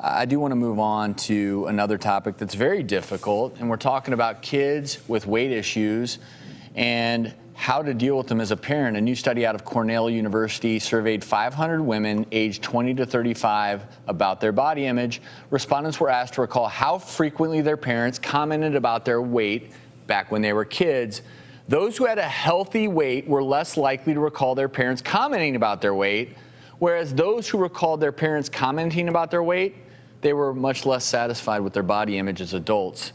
I do want to move on to another topic that's very difficult, and we're talking about kids with weight issues and how to deal with them as a parent. A new study out of Cornell University surveyed 500 women aged 20 to 35 about their body image. Respondents were asked to recall how frequently their parents commented about their weight back when they were kids. Those who had a healthy weight were less likely to recall their parents commenting about their weight, whereas those who recalled their parents commenting about their weight, they were much less satisfied with their body image as adults.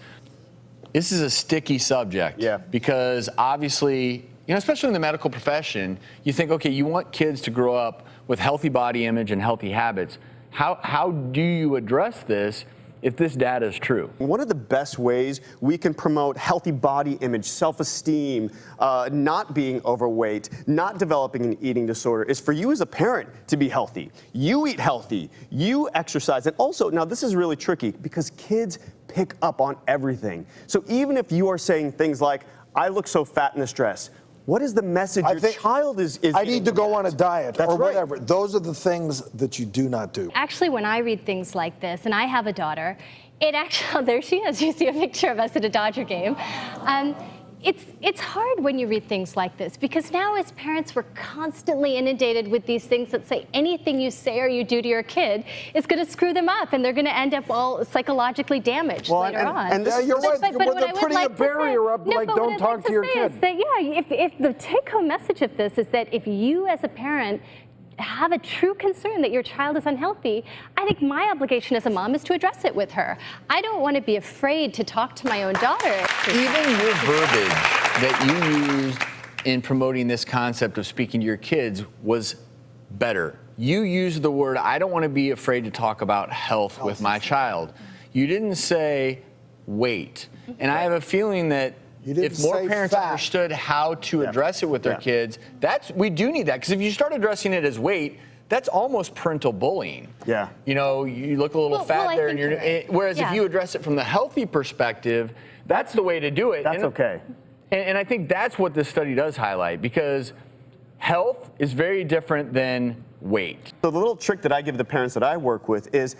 This is a sticky subject, because obviously, especially in the medical profession, you think, okay, you want kids to grow up with healthy body image and healthy habits. How do you address this if this data is true? One of the best ways we can promote healthy body image, self-esteem, not being overweight, not developing an eating disorder, is for you as a parent to be healthy. You eat healthy, you exercise, and also, now this is really tricky because kids pick up on everything. So even if you are saying things like, I look so fat in this dress, what is the message your child is I need to go on a diet or right. whatever. Those are the things that you do not do. Actually, when I read things like this, and I have a daughter, it actually, there she is, you see a picture of us at a Dodger game. It's hard when you read things like this, because now as parents we're constantly inundated with these things that say anything you say or you do to your kid is going to screw them up, and they're going to end up all psychologically damaged later on. And you're right, they're putting a barrier up, like don't talk to your kid. If the take-home message of this is that if you as a parent have a true concern that your child is unhealthy, I think my obligation as a mom is to address it with her. I don't want to be afraid to talk to my own daughter. Even your verbiage that you used in promoting this concept of speaking to your kids was better. You used the word, I don't want to be afraid to talk about health with my child. You didn't say weight. And I have a feeling that if more parents understood how to address it with their kids, we do need that. Because if you start addressing it as weight, that's almost parental bullying. Yeah. You look a little fat there, and whereas if you address it from the healthy perspective, that's the way to do it. That's okay. And I think that's what this study does highlight, because health is very different than weight. So the little trick that I give the parents that I work with is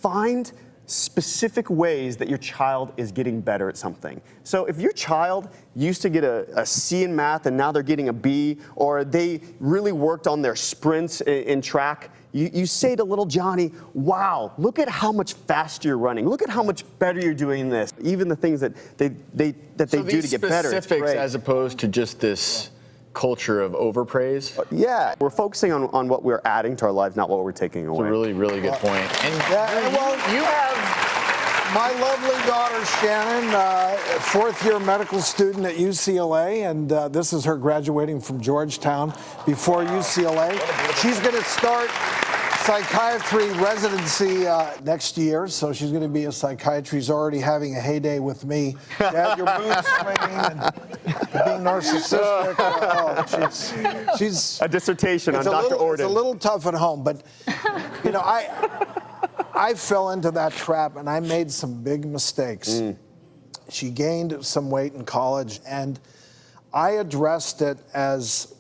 find specific ways that your child is getting better at something. So if your child used to get a C in math and now they're getting a B, or they really worked on their sprints in track, you say to little Johnny, wow, look at how much faster you're running. Look at how much better you're doing this. Even the things that they do to get better. So these specifics as opposed to just this culture of overpraise? Yeah, we're focusing on what we're adding to our lives, not what we're taking away. It's a really, really good point. And you have my lovely daughter Shannon, fourth-year medical student at UCLA, and this is her graduating from Georgetown before UCLA. She's going to start psychiatry residency next year, so she's going to be a psychiatrist. She's already having a heyday with me. Dad, your mood swinging and being narcissistic. She's a dissertation on Dr. Ordon. It's a little tough at home, but I fell into that trap and I made some big mistakes. She gained some weight in college, and I addressed it as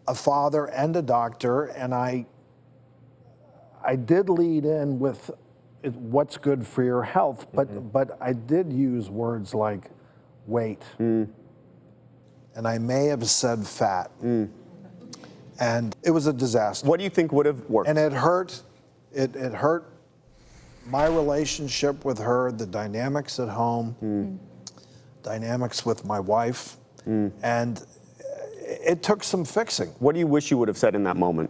a father and a doctor, and I did lead in with what's good for your health, but I did use words like weight, and I may have said fat, and it was a disaster. What do you think would have worked? And it hurt. It hurt my relationship with her, the dynamics at home, dynamics with my wife, and it took some fixing. What do you wish you would have said in that moment?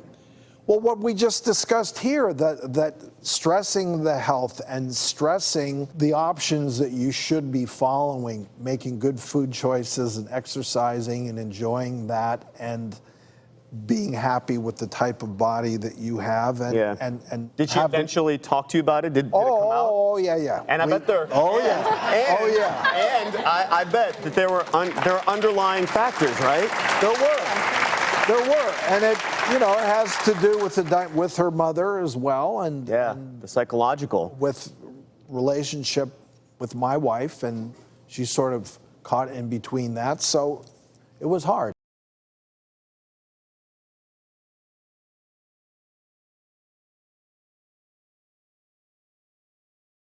Well, what we just discussed here, that stressing the health and stressing the options that you should be following, making good food choices and exercising and enjoying that, and being happy with the type of body that you have. And did she eventually talk to you about it? Did it come out? Oh, yeah. And I bet there. And I bet that there were underlying factors, right? There were, and it has to do with her mother as well, and the psychological, with relationship with my wife, and she sort of caught in between that, so it was hard.